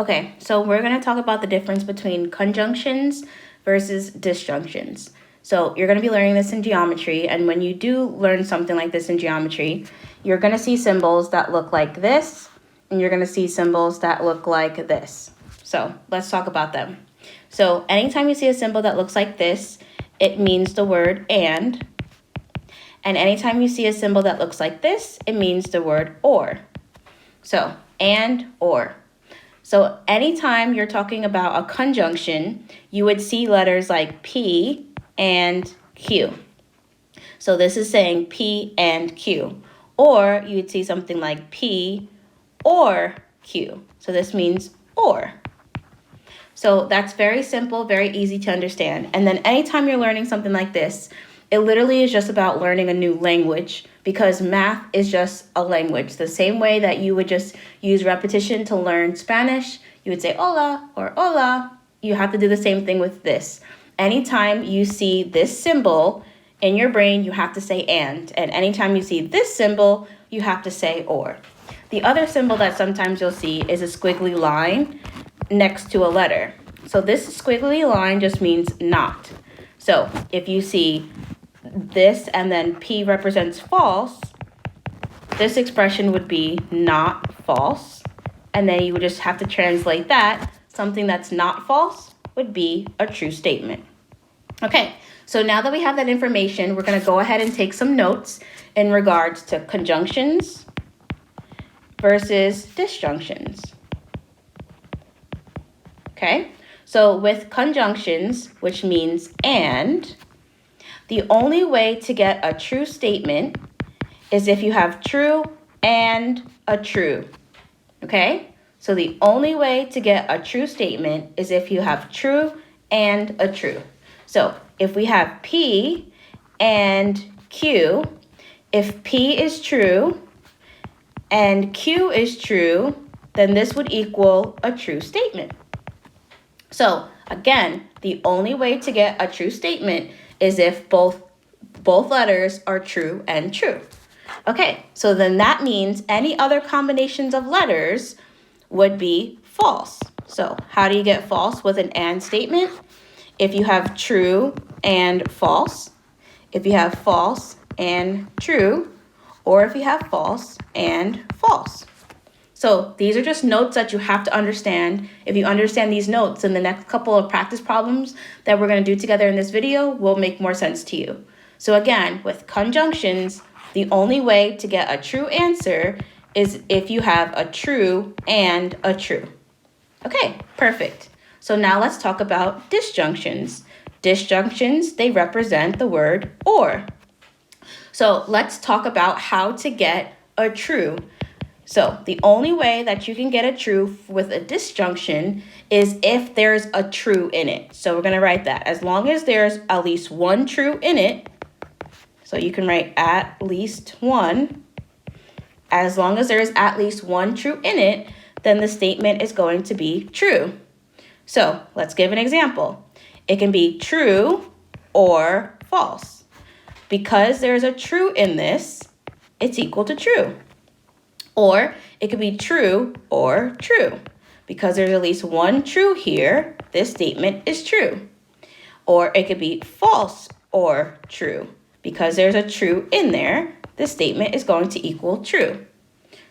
Okay, so we're going to talk about the difference between conjunctions versus disjunctions. So you're going to be learning this in geometry, and when you do learn something like this in geometry, you're going to see symbols that look like this, and you're going to see symbols that look like this. So let's talk about them. So anytime you see a symbol that looks like this, it means the word and anytime you see a symbol that looks like this, it means the word or. So and or. So anytime you're talking about a conjunction, you would see letters like P and Q. So this is saying P and Q. Or you would see something like P or Q. So this means or. So that's very simple, very easy to understand. And then anytime you're learning something like this, it literally is just about learning a new language, because math is just a language. The same way that you would just use repetition to learn Spanish, you would say hola or hola. You have to do the same thing with this. Anytime you see this symbol in your brain, you have to say and anytime you see this symbol, you have to say or. The other symbol that sometimes you'll see is a squiggly line next to a letter. So this squiggly line just means not. So if you see this and then P represents false, this expression would be not false. And then you would just have to translate that. Something that's not false would be a true statement. Okay, so now that we have that information, we're going to go ahead and take some notes in regards to conjunctions versus disjunctions. Okay, so with conjunctions, which means and, the only way to get a true statement is if you have true and a true. Okay, so the only way to get a true statement is if you have true and a true. So if we have P and Q, if P is true and Q is true, then this would equal a true statement. So again, the only way to get a true statement is if both letters are true and true. Okay, so then that means any other combinations of letters would be false. So how do you get false with an and statement? If you have true and false, if you have false and true, or if you have false and false. So these are just notes that you have to understand. If you understand these notes, then the next couple of practice problems that we're going to do together in this video will make more sense to you. So again, with conjunctions, the only way to get a true answer is if you have a true and a true. Okay, perfect. So now let's talk about disjunctions. Disjunctions, they represent the word or. So let's talk about how to get a true. So the only way that you can get a true with a disjunction is if there's a true in it. So we're going to write that. As long as there's at least one true in it, so you can write at least one. As long as there is at least one true in it, then the statement is going to be true. So let's give an example. It can be true or false. Because there's a true in this, it's equal to true. Or it could be true or true. Because there's at least one true here, this statement is true. Or it could be false or true. Because there's a true in there, this statement is going to equal true.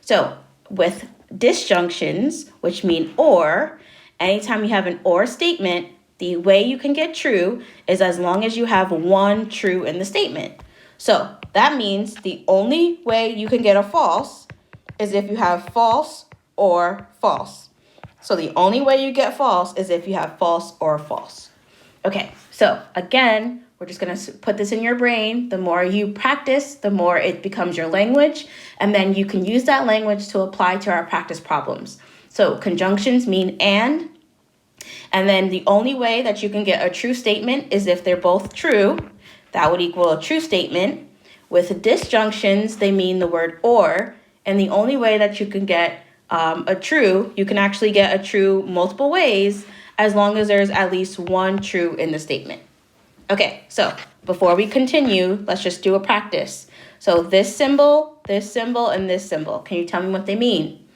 So with disjunctions, which mean or, anytime you have an or statement, the way you can get true is as long as you have one true in the statement. So that means the only way you can get a false is if you have false or false. So the only way you get false is if you have false or false. Okay, so again, we're just going to put this in your brain. The more you practice, the more it becomes your language, and then you can use that language to apply to our practice problems. So conjunctions mean and then the only way that you can get a true statement is if they're both true. That would equal a true statement. With disjunctions, they mean the word or, and the only way that you can get a true, you can actually get a true multiple ways as long as there's at least one true in the statement. Okay, so before we continue, let's just do a practice. So this symbol, and this symbol, can you tell me what they mean?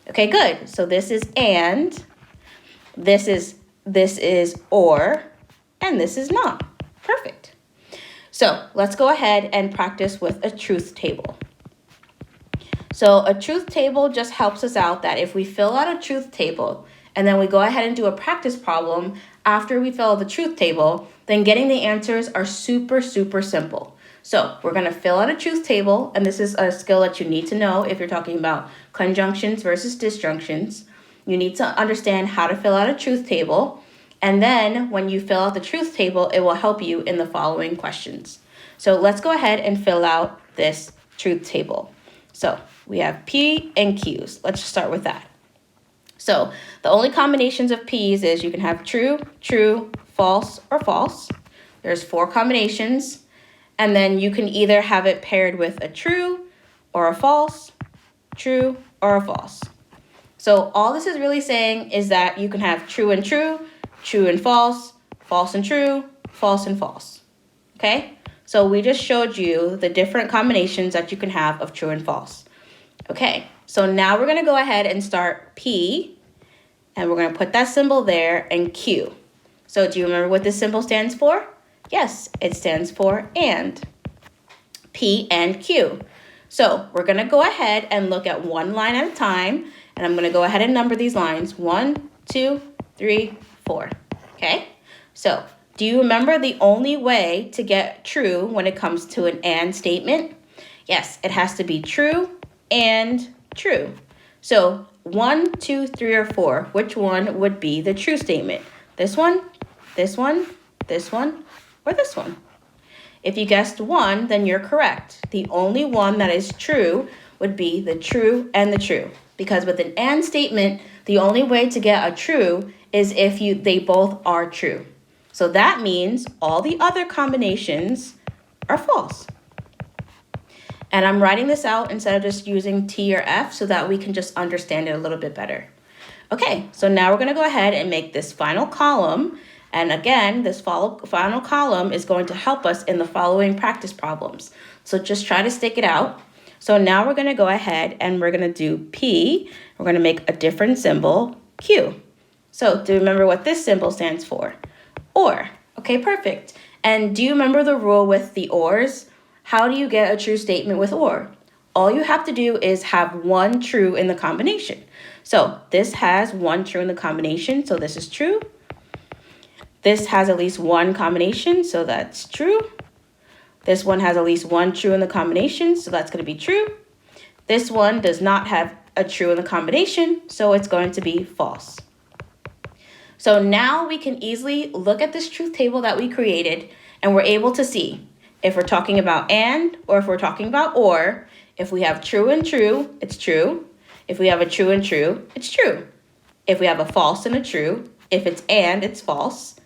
Okay, good. So this is and This is or, and this is not. Perfect. So let's go ahead and practice with a truth table. So a truth table just helps us out that if we fill out a truth table and then we go ahead and do a practice problem after we fill out the truth table, then getting the answers are super, super simple. So we're going to fill out a truth table, and this is a skill that you need to know if you're talking about conjunctions versus disjunctions. You need to understand how to fill out a truth table, and then when you fill out the truth table, it will help you in the following questions. So let's go ahead and fill out this truth table. So we have P and Q's. Let's start with that. So the only combinations of P's is you can have true, true, false, or false. There's 4 combinations. And then you can either have it paired with a true or a false, true or a false. So all this is really saying is that you can have true and true, true and false, false and true, false and false. Okay? So we just showed you the different combinations that you can have of true and false. Okay, so now we're going to go ahead and start P, and we're going to put that symbol there, and Q. So do you remember what this symbol stands for? Yes, it stands for and. P and Q. So we're going to go ahead and look at one line at a time, and I'm going to go ahead and number these lines. 1, 2, 3, 4. Okay, so do you remember the only way to get true when it comes to an and statement? Yes, it has to be true and true. So 1, 2, 3, or 4, which one would be the true statement? This one, this one, this one, or this one? If you guessed 1, then you're correct. The only one that is true would be the true and the true. Because with an and statement, the only way to get a true is if they both are true. So that means all the other combinations are false. And I'm writing this out instead of just using T or F so that we can just understand it a little bit better. Okay, so now we're going to go ahead and make this final column. And again, this final column is going to help us in the following practice problems. So just try to stick it out. So now we're going to go ahead and we're going to do P. We're going to make a different symbol, Q. So do you remember what this symbol stands for? Or. Okay, perfect. And do you remember the rule with the ors? How do you get a true statement with or? All you have to do is have 1 true in the combination. So this has 1 true in the combination, so this is true. This has at least 1 combination, so that's true. This one has at least 1 true in the combination, so that's going to be true. This one does not have a true in the combination, so it's going to be false. So now we can easily look at this truth table that we created, and we're able to see if we're talking about and, or if we're talking about or. If we have true and true, it's true. If we have a true and true, it's true. If we have a false and a true, if it's and, it's false.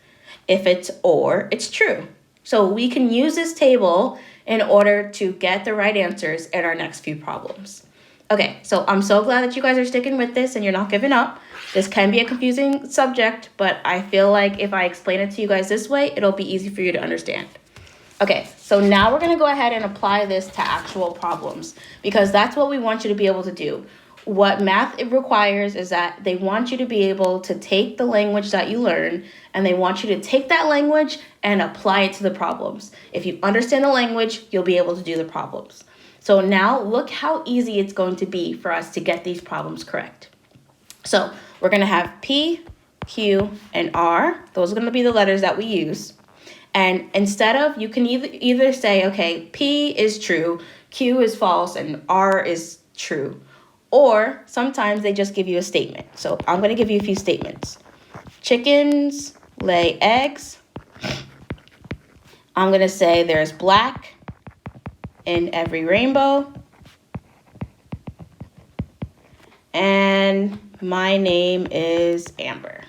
If it's or, it's true. So we can use this table in order to get the right answers in our next few problems. Okay, so I'm so glad that you guys are sticking with this and you're not giving up. This can be a confusing subject, but I feel like if I explain it to you guys this way, it'll be easy for you to understand. Okay, so now we're going to go ahead and apply this to actual problems because that's what we want you to be able to do. What math requires is that they want you to be able to take the language that you learn and they want you to take that language and apply it to the problems. If you understand the language, you'll be able to do the problems. So now look how easy it's going to be for us to get these problems correct. So we're going to have P, Q, and R. Those are going to be the letters that we use. And instead of, you can either say, okay, P is true, Q is false, and R is true. Or sometimes they just give you a statement. So I'm going to give you a few statements. Chickens lay eggs. I'm going to say there's black in every rainbow. And my name is Amber.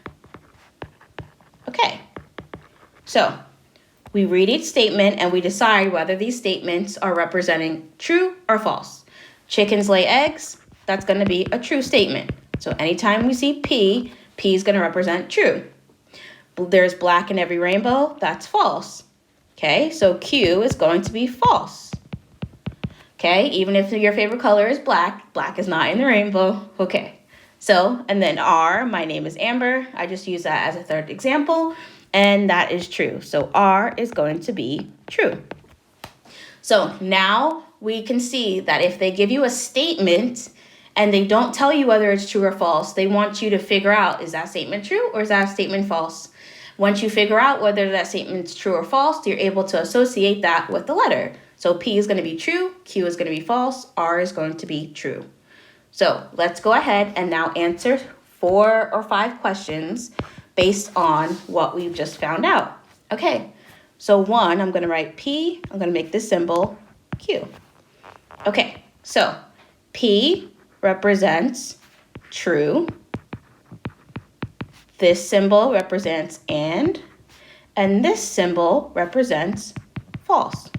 Okay. So we read each statement and we decide whether these statements are representing true or false. Chickens lay eggs. That's going to be a true statement. So anytime we see P, P is going to represent true. There's black in every rainbow. That's false. Okay, so Q is going to be false. Okay, even if your favorite color is black, black is not in the rainbow. Okay, So, and then R, my name is Amber. I just use that as a third example, and that is true. So R is going to be true. So now we can see that if they give you a statement and they don't tell you whether it's true or false, they want you to figure out, is that statement true or is that statement false? Once you figure out whether that statement's true or false, you're able to associate that with the letter. So P is going to be true, Q is going to be false, R is going to be true. So let's go ahead and now answer 4 or 5 questions based on what we've just found out. Okay, so 1, I'm going to write P. I'm going to make this symbol Q. Okay, so P represents true. This symbol represents and this symbol represents false.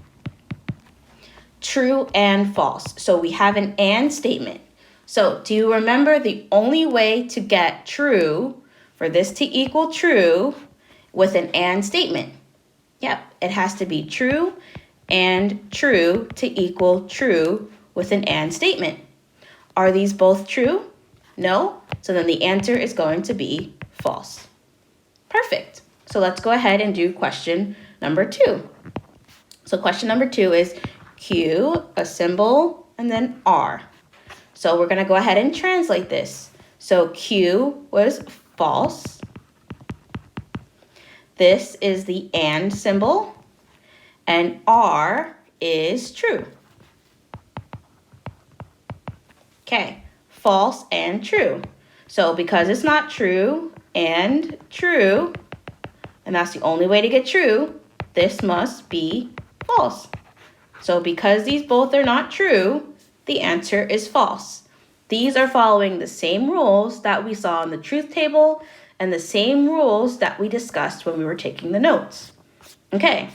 True and false. So we have an and statement. So do you remember the only way to get true, for this to equal true, with an and statement? Yep, it has to be true and true to equal true with an and statement. Are these both true? No. So then the answer is going to be false. Perfect. So let's go ahead and do question number 2. So question number 2 is Q, a symbol, and then R. So we're going to go ahead and translate this. So Q was false. This is the and symbol, and R is true. Okay, false and true. So because it's not true and true, and that's the only way to get true, this must be false. So because these both are not true, the answer is false. These are following the same rules that we saw in the truth table and the same rules that we discussed when we were taking the notes. Okay,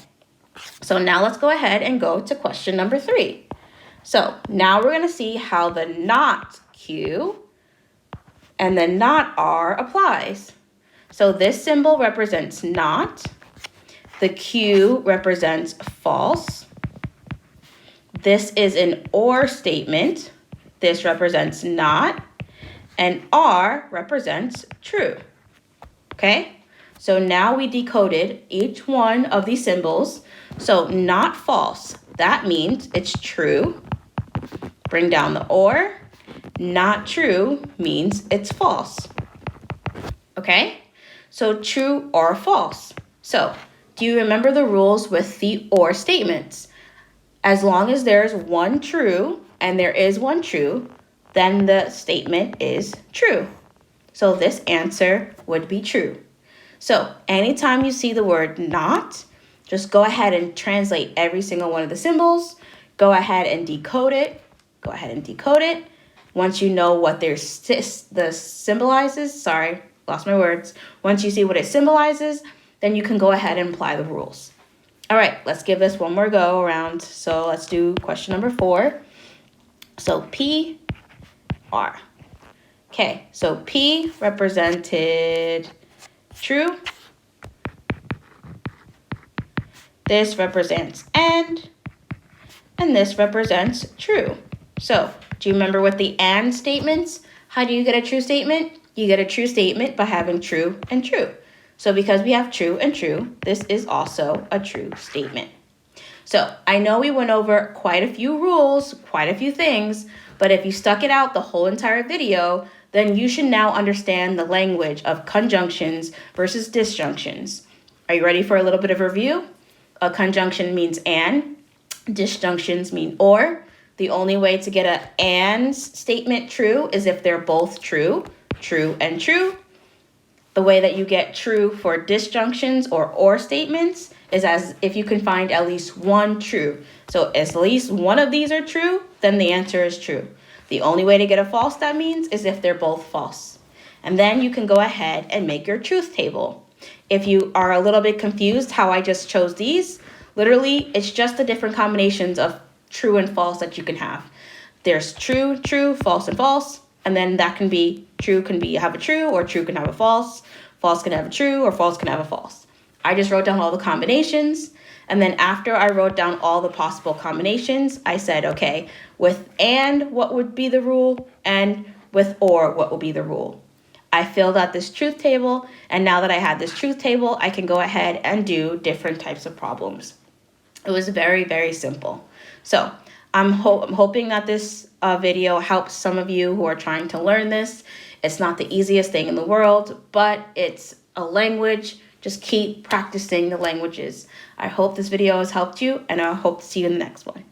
so now let's go ahead and go to question number 3. So now we're going to see how the not Q and the not R applies. So this symbol represents not. The Q represents false. This is an or statement. This represents not. And R represents true. Okay? So now we decoded each one of these symbols. So not false, that means it's true. Bring down the or. Not true means it's false. Okay? So true or false. So do you remember the rules with the or statements? As long as there's one true and there is one true, then the statement is true. So this answer would be true. So anytime you see the word not, just go ahead and translate every single one of the symbols. Go ahead and decode it. Once you know what the symbolizes, sorry, lost my words. Once you see what it symbolizes, then you can go ahead and apply the rules. All right, let's give this one more go around. So let's do question number 4. So P, R. Okay, so P represented true. This represents and this represents true. So do you remember with the and statements? How do you get a true statement? You get a true statement by having true and true. So because we have true and true, this is also a true statement. So I know we went over quite a few rules, quite a few things, but if you stuck it out the whole entire video, then you should now understand the language of conjunctions versus disjunctions. Are you ready for a little bit of review? A conjunction means and, disjunctions mean or. The only way to get an and statement true is if they're both true, true and true. The way that you get true for disjunctions or statements is as if you can find at least one true. So at least one of these are true, then the answer is true. The only way to get a false, that means, is if they're both false. And then you can go ahead and make your truth table. If you are a little bit confused how I just chose these, literally it's just the different combinations of true and false that you can have. There's true, true, false, and false. And then that can be true can be have a true, or true can have a false. False can have a true, or false can have a false. I just wrote down all the combinations. And then after I wrote down all the possible combinations, I said, okay, with and, what would be the rule? And with or what will be the rule. I filled out this truth table, and now that I have this truth table, I can go ahead and do different types of problems. It was very, very simple. So I'm hoping that this video helps some of you who are trying to learn this. It's not the easiest thing in the world, but it's a language. Just keep practicing the languages. I hope this video has helped you, and I hope to see you in the next one.